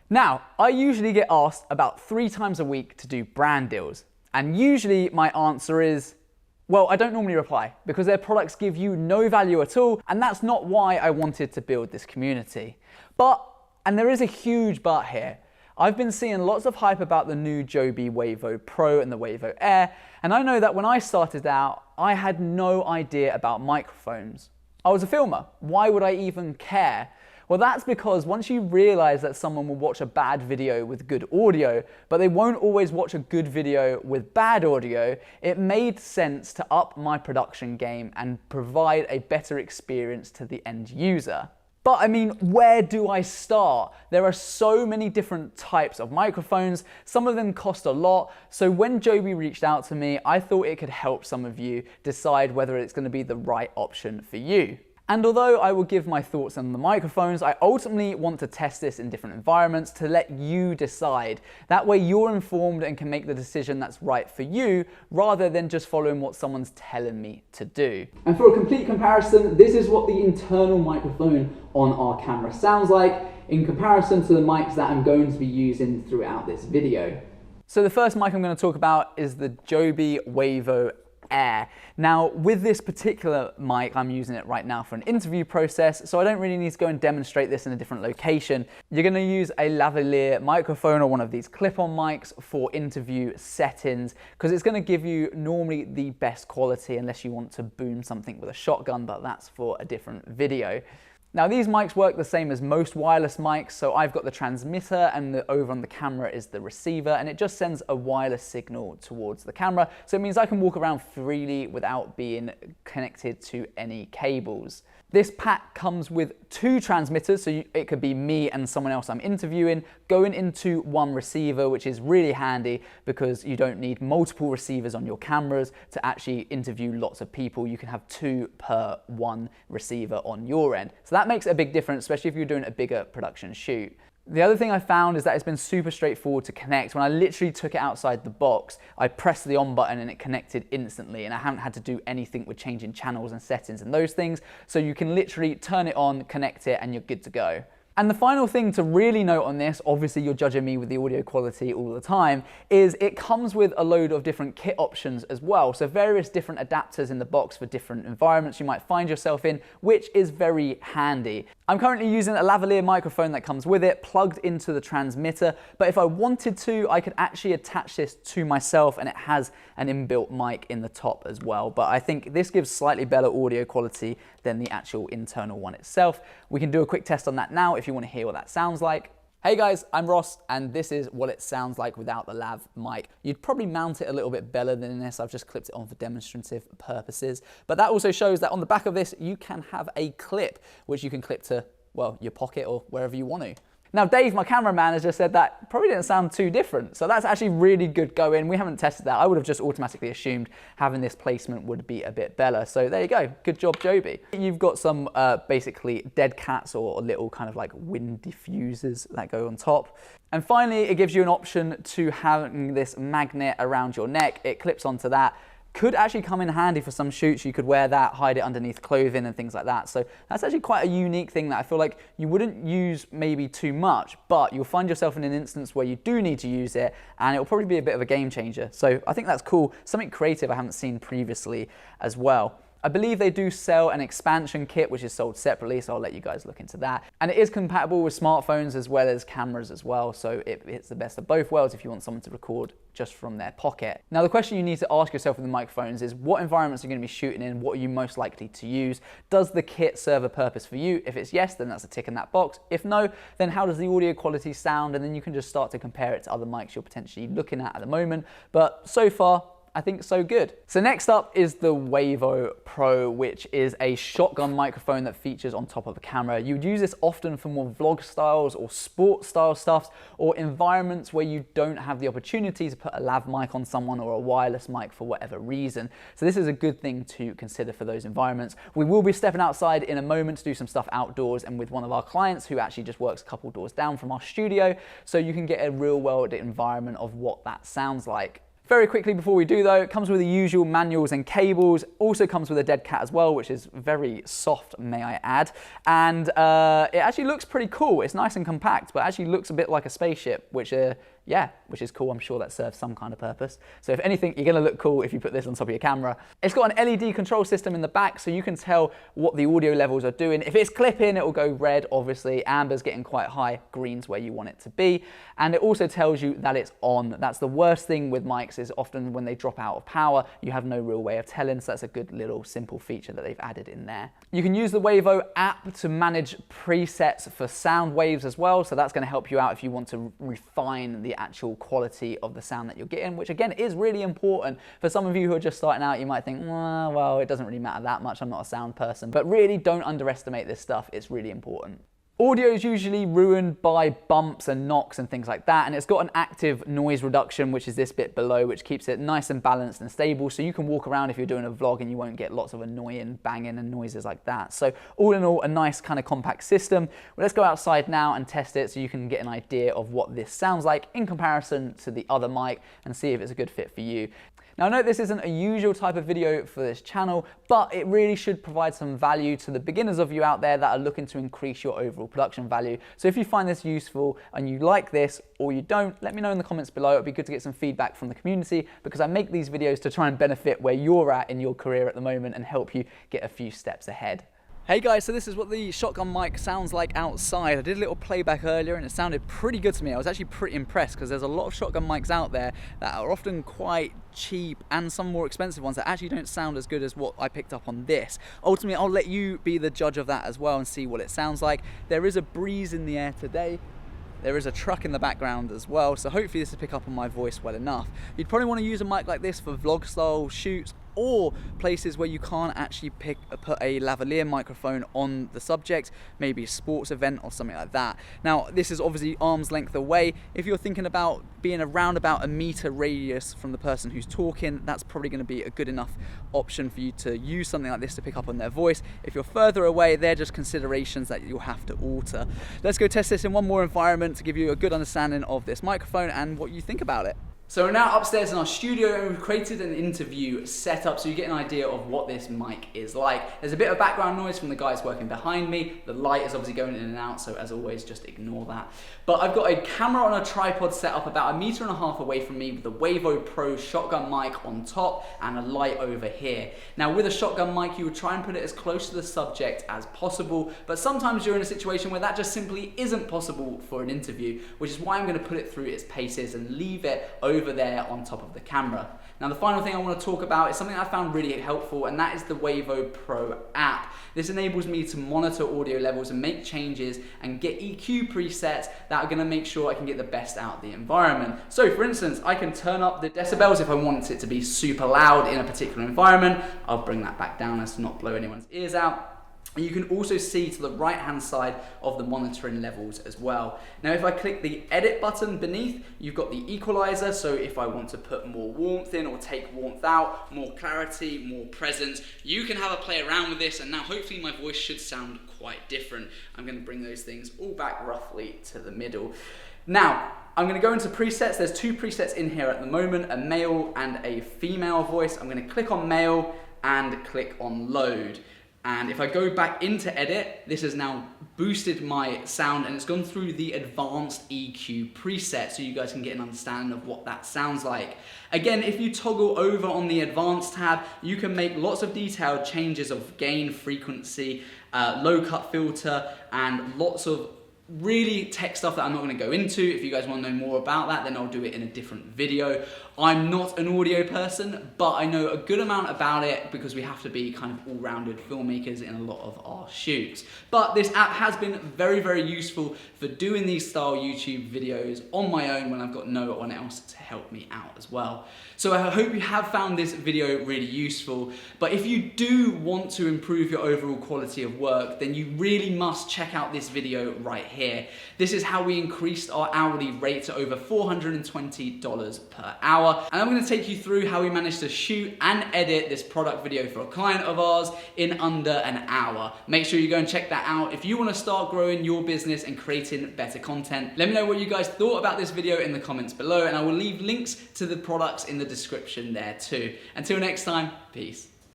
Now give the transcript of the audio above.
Now, I usually get asked about 3 times a week to do brand deals. And usually my answer is, well, I don't normally reply because their products give you no value at all. And that's not why I wanted to build this community. But, and there is a huge but here, I've been seeing lots of hype about the new Joby Wavo Pro and the Wavo Air. And I know that when I started out, I had no idea about microphones. I was a filmer. Why would I even care? Well, that's because once you realize that someone will watch a bad video with good audio, but they won't always watch a good video with bad audio, it made sense to up my production game and provide a better experience to the end user. But I mean, where do I start? There are so many different types of microphones. Some of them cost a lot. So when Joby reached out to me, I thought it could help some of you decide whether it's going to be the right option for you. And although I will give my thoughts on the microphones, I ultimately want to test this in different environments to let you decide. That way you're informed and can make the decision that's right for you, rather than just following what someone's telling me to do. And for a complete comparison, this is what the internal microphone on our camera sounds like in comparison to the mics that I'm going to be using throughout this video. So the first mic I'm going to talk about is the Joby Wavo Air. Now, with this particular mic, I'm using it right now for an interview process, so I don't really need to go and demonstrate this in a different location. You're going to use a lavalier microphone or one of these clip-on mics for interview settings, because it's going to give you normally the best quality unless you want to boom something with a shotgun, but that's for a different video. Now, these mics work the same as most wireless mics, so I've got the transmitter and over on the camera is the receiver, and it just sends a wireless signal towards the camera, so it means I can walk around freely without being connected to any cables. This pack comes with 2 transmitters, so it could be me and someone else I'm interviewing going into one receiver, which is really handy because you don't need multiple receivers on your cameras to actually interview lots of people. You can have 2 per 1 receiver on your end. So that makes a big difference, especially if you're doing a bigger production shoot. The other thing I found is that it's been super straightforward to connect. When I literally took it outside the box, I pressed the on button and it connected instantly, and I haven't had to do anything with changing channels and settings and those things. So you can literally turn it on, connect it, and you're good to go. And the final thing to really note on this, obviously you're judging me with the audio quality all the time, is it comes with a load of different kit options as well. So various different adapters in the box for different environments you might find yourself in, which is very handy. I'm currently using a lavalier microphone that comes with it, plugged into the transmitter, but if I wanted to, I could actually attach this to myself, and it has an inbuilt mic in the top as well. But I think this gives slightly better audio quality than the actual internal one itself. We can do a quick test on that now if you want to hear what that sounds like. Hey guys, I'm Ross, and this is what it sounds like without the lav mic. You'd probably mount it a little bit better than this. I've just clipped it on for demonstrative purposes. But that also shows that on the back of this, you can have a clip, which you can clip to, well, your pocket or wherever you want to. Now, Dave, my camera manager, said that probably didn't sound too different. So that's actually really good going. We haven't tested that. I would have just automatically assumed having this placement would be a bit better. So there you go. Good job, Joby. You've got some basically dead cats or little kind of like wind diffusers that go on top. And finally, it gives you an option to having this magnet around your neck. It clips onto that. Could actually come in handy for some shoots. You could wear that, hide it underneath clothing and things like that. So that's actually quite a unique thing that I feel like you wouldn't use maybe too much, but you'll find yourself in an instance where you do need to use it, and it'll probably be a bit of a game changer. So I think that's cool. Something creative I haven't seen previously as well. I believe they do sell an expansion kit, which is sold separately, so I'll let you guys look into that. And it is compatible with smartphones as well as cameras as well, so it's the best of both worlds if you want someone to record just from their pocket. Now, the question you need to ask yourself with the microphones is, what environments are you going to be shooting in? What are you most likely to use? Does the kit serve a purpose for you? If it's yes, then that's a tick in that box. If no, then how does the audio quality sound? And then you can just start to compare it to other mics you're potentially looking at the moment. But so far, I think so good. So next up is the Wavo Pro, which is a shotgun microphone that features on top of a camera. You would use this often for more vlog styles or sport style stuffs, or environments where you don't have the opportunity to put a lav mic on someone or a wireless mic for whatever reason. So this is a good thing to consider for those environments. We will be stepping outside in a moment to do some stuff outdoors and with one of our clients who actually just works a couple doors down from our studio, so you can get a real world environment of what that sounds like. Very quickly before we do though, it comes with the usual manuals and cables, also comes with a dead cat as well, which is very soft, may I add, and it actually looks pretty cool. It's nice and compact, but actually looks a bit like a spaceship, which is cool. I'm sure that serves some kind of purpose. So if anything, you're gonna look cool if you put this on top of your camera. It's got an LED control system in the back, so you can tell what the audio levels are doing. If it's clipping, it will go red, obviously. Amber's getting quite high, green's where you want it to be. And it also tells you that it's on. That's the worst thing with mics, is often when they drop out of power, you have no real way of telling, so that's a good little simple feature that they've added in there. You can use the Wavo app to manage presets for sound waves as well, so that's gonna help you out if you want to refine the actual quality of the sound that you're getting, which again is really important. For some of you who are just starting out, you might think, well, it doesn't really matter that much, I'm not a sound person, but really don't underestimate this stuff, it's really important. Audio is usually ruined by bumps and knocks and things like that, and it's got an active noise reduction, which is this bit below, which keeps it nice and balanced and stable, so you can walk around if you're doing a vlog and you won't get lots of annoying banging and noises like that. So all in all, a nice kind of compact system. Well, let's go outside now and test it so you can get an idea of what this sounds like in comparison to the other mic and see if it's a good fit for you. Now, I know this isn't a usual type of video for this channel, but it really should provide some value to the beginners of you out there that are looking to increase your overall production value. So if you find this useful and you like this or you don't, let me know in the comments below. It'd be good to get some feedback from the community, because I make these videos to try and benefit where you're at in your career at the moment and help you get a few steps ahead. Hey guys, so this is what the shotgun mic sounds like outside. I did a little playback earlier and it sounded pretty good to me. I was actually pretty impressed, because there's a lot of shotgun mics out there that are often quite cheap and some more expensive ones that actually don't sound as good as what I picked up on this. Ultimately, I'll let you be the judge of that as well and see what it sounds like. There is a breeze in the air today. There is a truck in the background as well, so hopefully this will pick up on my voice well enough. You'd probably want to use a mic like this for vlog style shoots, or places where you can't actually put a lavalier microphone on the subject, maybe a sports event or something like that. Now, this is obviously arm's length away. If you're thinking about being around about a meter radius from the person who's talking, that's probably going to be a good enough option for you to use something like this to pick up on their voice. If you're further away, they're just considerations that you'll have to alter. Let's go test this in one more environment to give you a good understanding of this microphone and what you think about it. So we're now upstairs in our studio and we've created an interview setup so you get an idea of what this mic is like. There's a bit of background noise from the guys working behind me. The light is obviously going in and out, so as always, just ignore that. But I've got a camera on a tripod set up about 1.5 meters away from me with the Wavo Pro shotgun mic on top and a light over here. Now, with a shotgun mic, you would try and put it as close to the subject as possible, but sometimes you're in a situation where that just simply isn't possible for an interview, which is why I'm going to put it through its paces and leave it over there on top of the camera. Now, the final thing I want to talk about is something I found really helpful, and that is the Wavo Pro app. This enables me to monitor audio levels and make changes and get EQ presets that are going to make sure I can get the best out of the environment. So for instance, I can turn up the decibels if I want it to be super loud in a particular environment. I'll bring that back down as to not blow anyone's ears out. You can also see to the right hand side of the monitoring levels as well. Now, if I click the edit button beneath, you've got the equalizer. So if I want to put more warmth in or take warmth out, more clarity, more presence, you can have a play around with this, and now hopefully my voice should sound quite different. I'm going to bring those things all back roughly to the middle. Now, I'm going to go into presets. There's 2 presets in here at the moment, a male and a female voice. I'm going to click on male and click on load. And if I go back into edit, this has now boosted my sound and it's gone through the advanced EQ preset so you guys can get an understanding of what that sounds like. Again, if you toggle over on the advanced tab, you can make lots of detailed changes of gain, frequency, low cut filter, and lots of really tech stuff that I'm not going to go into. If you guys want to know more about that, then I'll do it in a different video. I'm not an audio person, but I know a good amount about it because we have to be kind of all-rounded filmmakers in a lot of our shoots. But this app has been very, very useful for doing these style YouTube videos on my own when I've got no one else to help me out as well. So I hope you have found this video really useful, but if you do want to improve your overall quality of work, then you really must check out this video right here. here. This is how we increased our hourly rate to over $420 per hour. And I'm gonna take you through how we managed to shoot and edit this product video for a client of ours in under an hour. Make sure you go and check that out if you wanna start growing your business and creating better content. Let me know what you guys thought about this video in the comments below, and I will leave links to the products in the description there too. Until next time, peace.